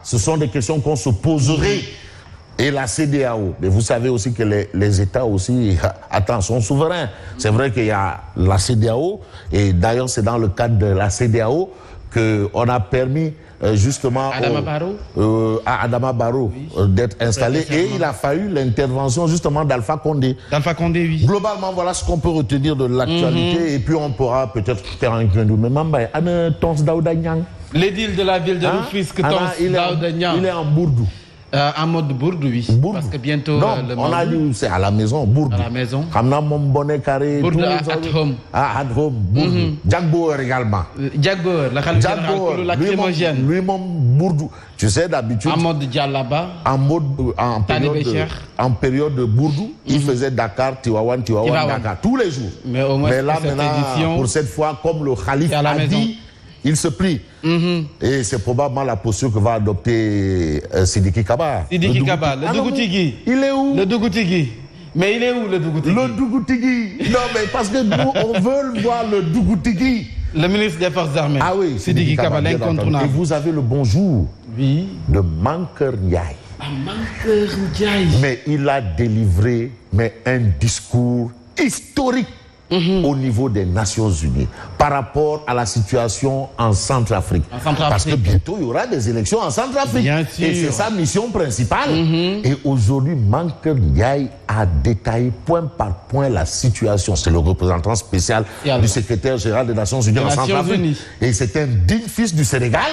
Ce sont des questions qu'on se poserait. Et la CEDEAO, mais vous savez aussi que les États aussi, sont souverains. C'est vrai qu'il y a la CEDEAO, et d'ailleurs c'est dans le cadre de la CEDEAO qu'on a permis justement à Adama Barrow d'être installé, et il a fallu l'intervention justement d'Alpha Condé. D'Alpha Condé, oui. Globalement, voilà ce qu'on peut retenir de l'actualité, et puis on pourra peut-être faire un clin d'œil. Mais Mamba, l'édile de la ville de Rufisque, il est en Bourdou. En mode Bourdou, oui. Bourdou. Parce que bientôt... Non, on a dit c'est à la maison, Bourdou. À la maison. Mon bonnet carré. Bourdou at home. At home, Bourdou. Jagbauer également. Jagbauer, la khalife générale lacrymogène. Lui, mon Bourdou. Tu sais, d'habitude... En mode Djallaba. En période de Bourdou, il faisait Dakar, Tivaouane, Dakar, tous les jours. Mais au moins, là, maintenant, pour cette fois, comme le khalife a dit... Il se plie. Et c'est probablement la posture que va adopter Sidiki Kaba. Sidiki Kaba, le Dougoutigui. Il est où? Le Dougoutigui. Mais il est où, le Dougoutigui? Le Dougoutigui. Non, mais parce que nous, on veut voir le Dougoutigui. Le ministre des Forces armées. Ah oui, Sidiki Kaba, l'incontournable. Et vous avez le bonjour de Mankeur Ndiaye. Mankeur Ndiaye. Mais il a délivré un discours historique. Au niveau des Nations Unies par rapport à la situation en Centrafrique. Parce que bientôt il y aura des élections en Centrafrique. Bien sûr. Et c'est sa mission principale. Et aujourd'hui, Mankeur Ndiaye a détaillé point par point la situation. C'est le représentant spécial du secrétaire général des Nations Unies en Centrafrique. Et c'est un digne fils du Sénégal.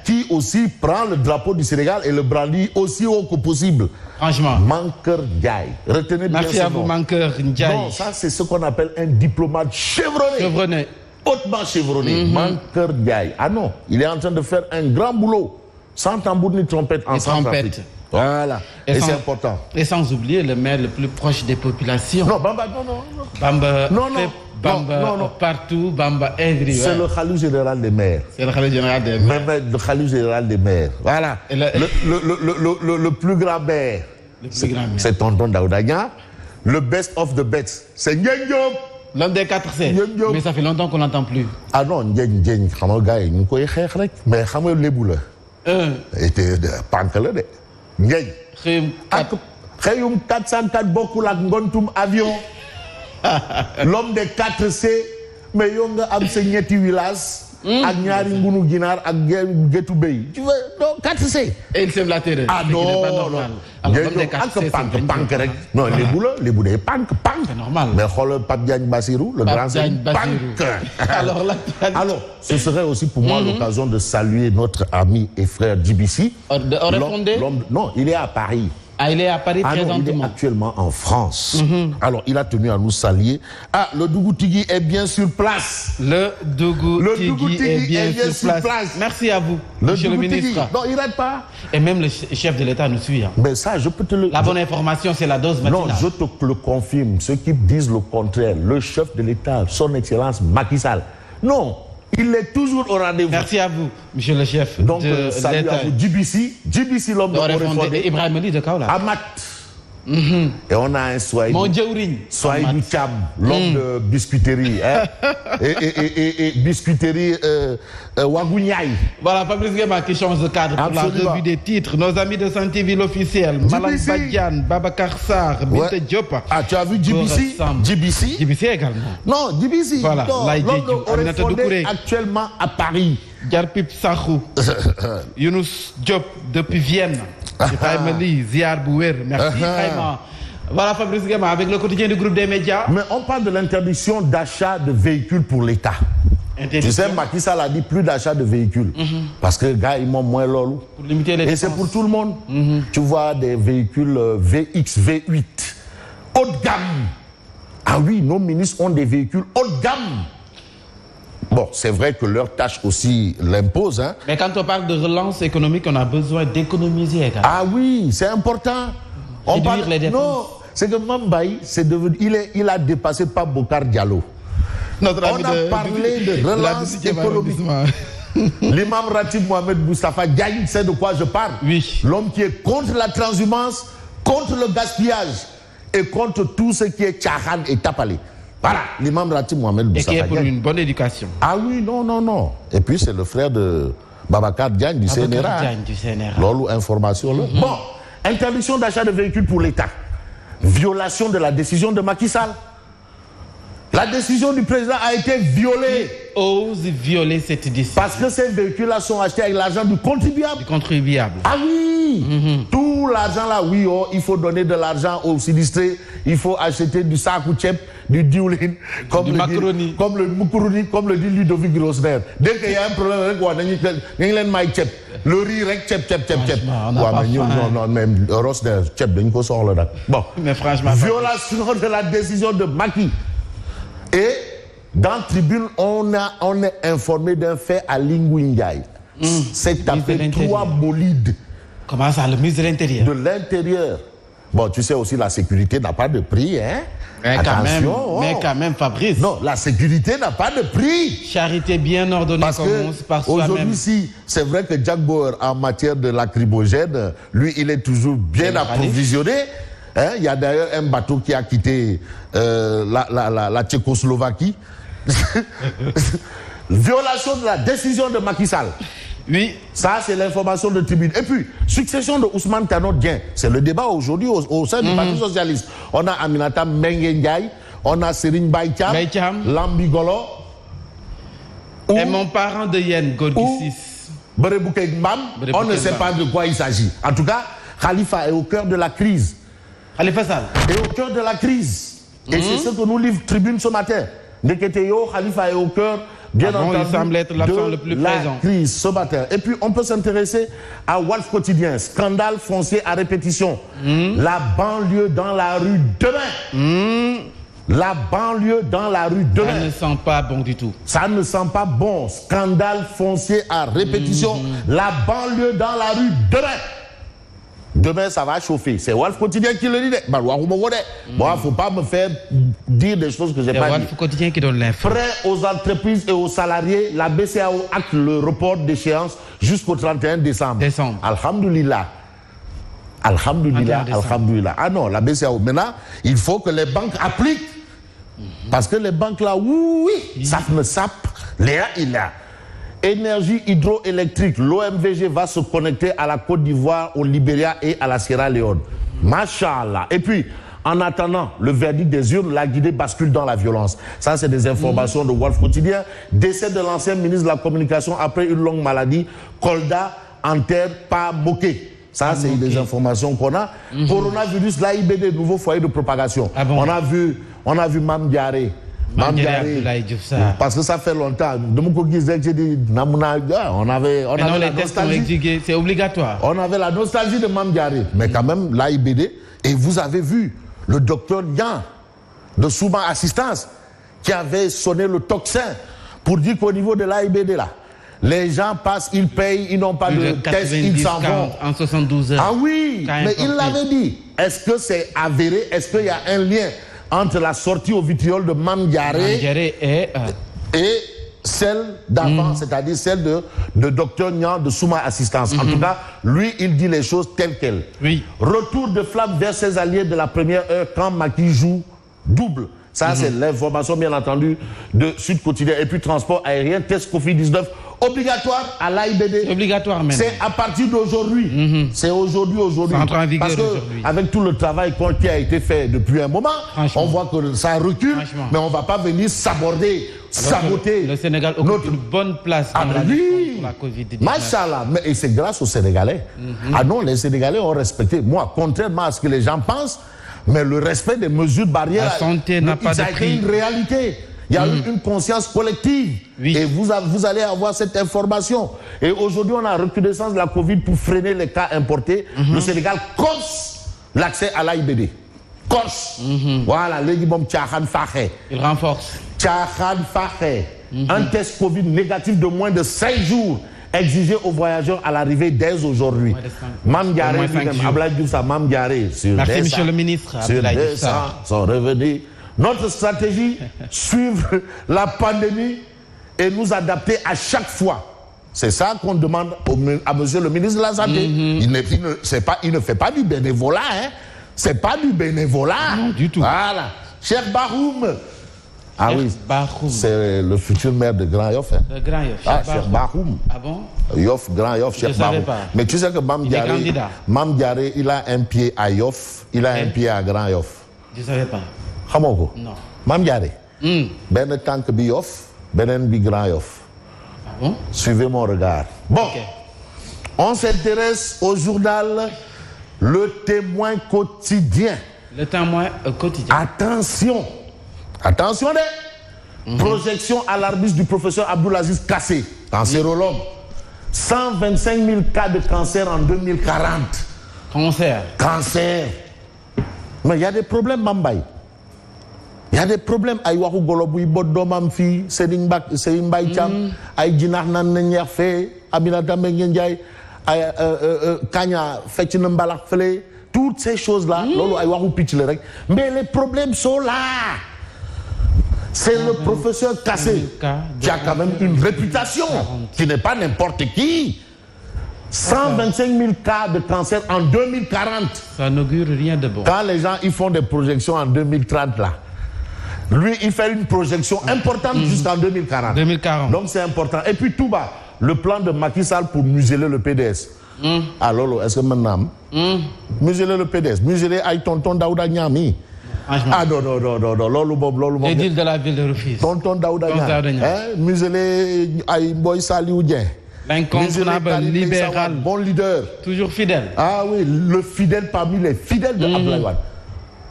Qui aussi prend le drapeau du Sénégal et le brandit aussi haut que possible. Franchement. Mankeur Ndiaye. Retenez bien Merci à vous, Mankeur Ndiaye. Non, ça c'est ce qu'on appelle un diplomate chevronné. Chevronné. Hautement chevronné. Mankeur Ndiaye. Ah non, il est en train de faire un grand boulot. Sans tambour ni trompette en Centrafrique. Voilà. Et c'est important. Et sans oublier le maire le plus proche des populations. Non, Bamba, non. Bamba. Non. Partout, Bamba everywhere. C'est le khalife général des maires. C'est le khalife général des maires. Le khalife général des maires. Voilà. Le plus grand maire. C'est Tonton Daouda. Le best of the best, c'est Ndiaye Diop. L'un des 4 C. Mais ça fait longtemps qu'on n'entend plus. Ah non, Ndiaye, xam nga gars yi ñu koy xeex rek. Mais xam nga lébu la. Était pànk la de. Ndiaye. Xëyum 404 bokkul ak ngontum avion. L'homme des 4 C, mais yow nga am sa ñetti village ak ñaari ngunu ginaar ak gétu béy. Tu vois, donc 4 C. Et il sème la terreur. Ah non, l'homme des 4 C, pànk rek. Non, lébu day pànk. C'est normal. Mais xoolal Pape Diagne Bassirou, le grand pànk. Alors, ce serait aussi pour moi l'occasion de saluer notre ami et frère DBC. Non, il est à Paris. Ah, il est à Paris présentement. Il est actuellement en France. Alors, il a tenu à nous saluer. Ah, le Dougoutigui est bien sur place. Le Dougoutigui est bien sur place. Merci à vous, monsieur le ministre. Non, il n'arrête pas. Et même le chef de l'État nous suit. Mais ça, je peux te le... La bonne information, c'est la dose matinale. Non, je te le confirme. Ceux qui disent le contraire, le chef de l'État, son Excellence Macky Sall. Non. Il est toujours au rendez-vous. Merci à vous, monsieur le chef. Donc, salut à vous, DBC, l'homme de Oréfondé. Ibrahim Ali de Kaola. Amat. Et on a un Swahili. Mon Djaourine. Swahili Cham, l'homme de biscuiterie. Et biscuiterie Wagouniaï. Voilà, Fabrice Guéma qui change de cadre pour la revue des titres. Nos amis de Santé Ville officielle. Malang Badian, Babacar Sarr, Binta Diop. Ah, tu as vu DBC? DBC également. Non, DBC. Voilà, l'homme de Oréfondé actuellement à Paris. Djarpip Sakhou. Younous Diop depuis Vienne. Ibrahim Ali, Ziar Bouwer, merci vraiment. Voilà Fabrice Guéma avec le quotidien du groupe des médias. Mais on parle de l'interdiction d'achat de véhicules pour l'État. Tu sais, Macky Sall a dit plus d'achat de véhicules. Parce que les gars, ils m'ont moins l'eau. Pour limiter les dépenses. Et c'est pour tout le monde. Tu vois des véhicules VX, V8, haut de gamme. Ah oui, nos ministres ont des véhicules haut de gamme. Bon, c'est vrai que leur tâche aussi l'impose. Hein. Mais quand on parle de relance économique, on a besoin d'économiser également. Ah oui, c'est important. On parle... les dépenses. Non, c'est que Mambaï, il a dépassé par Bokar Diallo. On a parlé de relance économique. L'imam Ratib Mohamed Moustapha Diagne sait de quoi je parle. Oui. L'homme qui est contre la transhumance, contre le gaspillage et contre tout ce qui est tchahan et tapalé. Voilà, l'imam Ratib Mohamed Moustapha Diagne. Et qui est pour une bonne éducation. Ah oui, non. Et puis c'est le frère de Babacar Diagne du CNRA. Lolo, information. Bon, interdiction d'achat de véhicules pour l'État. Violation de la décision de Macky Sall. La décision du président a été violée. Il ose violer cette décision. Parce que ces véhicules-là sont achetés avec l'argent du contribuable. Du contribuable. Ah oui. Tout l'argent là, oui, oh, il faut donner de l'argent aux sinistrés. Il faut acheter du sakou-tchep, du diouline, comme le macaroni, comme le dit Ludovic Grossner. Dès qu'il y a un problème, le riz, tchep. Non, même Grossner, tchep, bon. Mais franchement. Violation de la décision de Macky. Et dans la tribune, on est informé d'un fait à Lingouingay. C'est tapé 3 bolides. Comment ça, le ministre de l'Intérieur? De l'Intérieur. Bon, tu sais aussi, la sécurité n'a pas de prix, hein? Attention. Mais quand même, Fabrice. Non, la sécurité n'a pas de prix. Charité bien ordonnée commence par soi-même. Aujourd'hui, si c'est vrai que Jack Bauer, en matière de lacrymogène, lui, il est toujours bien approvisionné. Hein? Il y a d'ailleurs un bateau qui a quitté la Tchécoslovaquie. Violation de la décision de Macky Sall. Oui. Ça, c'est l'information de tribune. Et puis, succession de Ousmane Tanor Dieng. C'est le débat aujourd'hui au sein du Parti Socialiste. On a Aminata Mbengue Ndiaye, on a Serigne Baïtiam, Lambigolo. Et mon parent de Yen, Gorgissis. Berebouke Mbam. On ne sait pas de quoi il s'agit. En tout cas, Khalifa est au cœur de la crise. Khalifa Sall est au cœur de la crise. Et c'est ce que nous livre Tribune ce matin. Neketeyo, Khalifa est au cœur, bien entendu, il semble être l'absent le plus présent. Crise ce matin. Et puis, on peut s'intéresser à Walf Quotidien. Scandale foncier à répétition. La banlieue dans la rue demain. La banlieue dans la rue demain. Ça ne sent pas bon du tout. Ça ne sent pas bon. Scandale foncier à répétition. La banlieue dans la rue demain. Demain, ça va chauffer. C'est Walf Quotidien qui le dit. Bon, il ne faut pas me faire dire des choses que je n'ai pas dit. C'est Walf Quotidien qui donne l'info. Prêt aux entreprises et aux salariés, la BCEAO acte le report d'échéance jusqu'au 31 décembre. Alhamdoulilah. Alhamdoulilah. Ah non, la BCEAO. Maintenant, il faut que les banques appliquent. Parce que les banques là, oui, ça me sape. Léa, il a. Énergie hydroélectrique, l'OMVG va se connecter à la Côte d'Ivoire, au Libéria et à la Sierra Leone. Machallah. Et puis, en attendant le verdict des urnes, la Guinée bascule dans la violence. Ça, c'est des informations de Walf Quotidien. Décès de l'ancien ministre de la Communication après une longue maladie. Kolda enterre pas moqué. Ça, c'est des informations qu'on a. Coronavirus, l'AIBD, nouveau foyer de propagation. On a vu Mame Diaré. Parce que ça fait longtemps. De mon côté, on avait la nostalgie. C'est obligatoire. On avait la nostalgie de Mame Diaré. Mais quand même, l'AIBD. Et vous avez vu le docteur Nian de Souma Assistance qui avait sonné le tocsin pour dire qu'au niveau de l'AIBD, là, les gens passent, ils payent, ils n'ont pas de test, ils s'en vont. En 72 heures. Ah oui, mais il l'avait dit. Est-ce que c'est avéré? Est-ce qu'il y a un lien entre la sortie au vitriol de Mame Diaré et celle d'avant, c'est-à-dire celle de Dr Nian de Souma Assistance. En tout cas, lui, il dit les choses telles quelles. Oui. Retour de flamme vers ses alliés de la première heure quand Macky joue double. Ça, c'est l'information, bien entendu, de Sud Quotidien. Et puis, transport aérien, test Covid-19 obligatoire à l'AIBD. Obligatoire même. C'est à partir d'aujourd'hui. C'est aujourd'hui. Ça entre en vigueur aujourd'hui. Parce qu'avec tout le travail qui a été fait depuis un moment, on voit que ça recule, mais on ne va pas venir saboter. Le Sénégal occupe une bonne place dans la lutte contre la Covid-19. Machallah, et c'est grâce aux Sénégalais. Ah non, les Sénégalais ont respecté. Moi, contrairement à ce que les gens pensent, mais le respect des mesures barrières, la santé n'a pas de prix. une réalité. Il y a eu une conscience collective. Oui. Et vous allez avoir cette information. Et aujourd'hui, on a recrudescence de la Covid pour freiner les cas importés. Le Sénégal corse l'accès à l'AIBD. Corse. Voilà, il renforce. Un test Covid négatif de moins de 5 jours exigé aux voyageurs à l'arrivée dès aujourd'hui. Mame Diaré, Mame Diaré, merci, monsieur le ministre. Sur 200 sont revenus. Notre stratégie, suivre la pandémie et nous adapter à chaque fois. C'est ça qu'on demande à monsieur le ministre de la Santé. Il ne fait pas du bénévolat. Hein. C'est pas du bénévolat. Non, du tout. Voilà. Cheikh Bahoum, Ah oui, c'est le futur maire de Grand Yoff. Hein. De Grand Yoff. Ah, Cheikh Bakhoum. Ah bon? Yoff, Grand Yoff, Cheikh Bakhoum. Mais tu sais que Mam Diaré, il a un pied à Yoff, il a un pied à Grand Yoff. Je ne savais pas. Comment? Non. Mam Diaré. Ben tank bi Yoff, benen bi Grand Yoff. Ah bon? Suivez mon regard. Bon, on s'intéresse au journal Le Témoin quotidien. Le Témoin quotidien. Attention, attention des projection alarmiste du professeur Abdoulaziz Kassé, cancérologue. 125 000 cas de cancer en 2040. Cancer. Mais il y a des problèmes, Mambay. Il y a des problèmes. Aïe wakou golobou boddomam fi, Serigne Mbaye Thiam, aïe Djinar nan Nyerfe, Aminata Mbengue Ndiaye, Kanya Fetchine Mbalak Fele, toutes ces choses-là, lolo aïe wakou pitch le rek. Mais les problèmes sont là. C'est le professeur Kassé qui a quand même une réputation, qui n'est pas n'importe qui. 125 000 cas de cancer en 2040. Ça n'augure rien de bon. Quand les gens ils font des projections en 2030 là, lui il fait une projection importante jusqu'en 2040. 2040. Donc c'est important. Et puis tout bas, le plan de Macky Sall pour museler le PDS. Alors est-ce que maintenant museler le PDS, museler aïe tonton Daouda Niami. Ah non, lolo bob. Édile de la ville de Rufisque. Tonton Daouda Niami. Museler aïe Boy Saliou Dieng. L'incontournable libéral. Bon leader. Toujours fidèle. Ah oui, le fidèle parmi les fidèles de Abdoulaye Wade.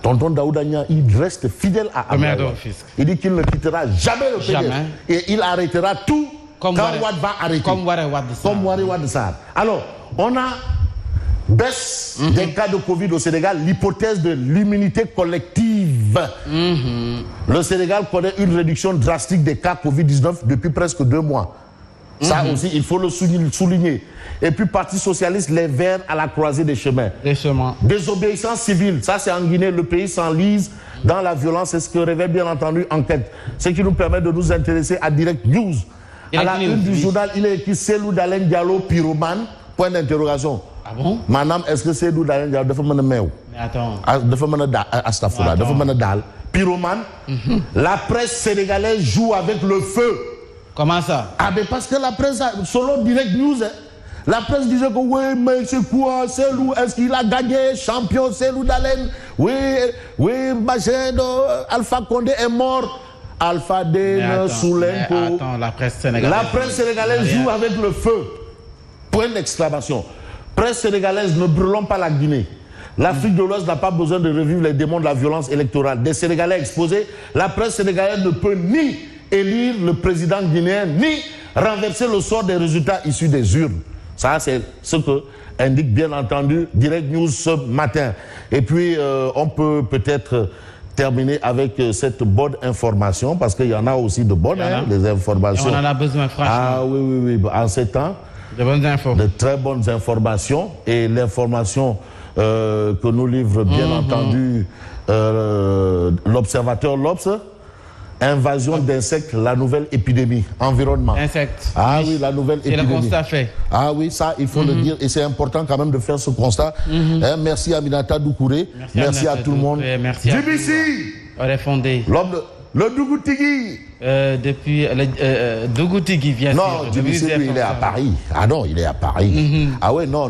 Tonton Daouda Niang, il reste fidèle à Abdoulaye Wade. Il dit qu'il ne quittera jamais le PDS. Et il arrêtera tout quand Wade va arrêter. Comme Wari Wade Sarr. Alors, on a baisse des cas de Covid au Sénégal, l'hypothèse de l'immunité collective. Le Sénégal connaît une réduction drastique des cas Covid-19 depuis presque 2 mois. Ça aussi, il faut le souligner. Et puis, Parti socialiste, les Verts à la croisée des chemins. Désobéissance civile, ça c'est en Guinée, le pays s'enlise dans la violence, c'est ce que révèle bien entendu enquête. Ce qui nous permet de nous intéresser à Direct News. À la une du journal, il est écrit Selou Dalen Diallo, pyromane, point d'interrogation. Ah bon? Madame, est-ce que Selou Dalen Diallo de faire Mais attends. De faire Astafula, de faire dal, pyromane. La presse sénégalaise joue avec le feu. Comment ça? Ah mais parce que la presse, selon Direct News, la presse disait que oui, mais c'est quoi, Selou, est-ce qu'il a gagné, champion Selou Dalen? Oui, machin, Alpha Condé est mort. Alpha Den, Soulenko. Attends, la presse sénégalaise. La presse sénégalaise joue avec le feu. Point d'exclamation. Presse sénégalaise, ne brûlons pas la Guinée. L'Afrique de l'Ouest n'a pas besoin de revivre les démons de la violence électorale. Des Sénégalais exposés, la presse sénégalaise ne peut ni élire le président guinéen, ni renverser le sort des résultats issus des urnes. Ça, c'est ce que indique bien entendu Direct News ce matin. Et puis, on peut peut-être terminer avec cette bonne information, parce qu'il y en a aussi de bonnes, des informations. Et on en a besoin, franchement. Ah oui, en ces temps, de bonnes infos. De très bonnes informations. Et l'information que nous livre bien entendu l'observateur L'Obs, invasion d'insectes, la nouvelle épidémie, environnement. Insectes. Ah oui, la nouvelle épidémie. C'est le constat fait. Ah oui, ça, il faut le dire. Et c'est important quand même de faire ce constat. Merci Aminata Doucouré. Merci à tout le monde. Merci à JBC. Refondé. Le Dougoutigui. Depuis le Dougoutigui vient. Non, JBC, il est à Paris. Ah non, il est à Paris. Ah ouais, non.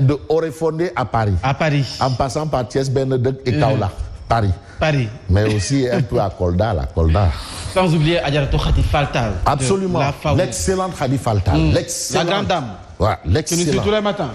De Orefondé à Paris. À Paris. En passant par Thiès Benedek et Kaola. Paris. Mais aussi un peu à Kolda, Sans oublier Adjaratou Khadi Faltal. Absolument. L'excellente Khadi Faltal. La grande dame. Ouais, l'excellente. Que nous suit tous les matins.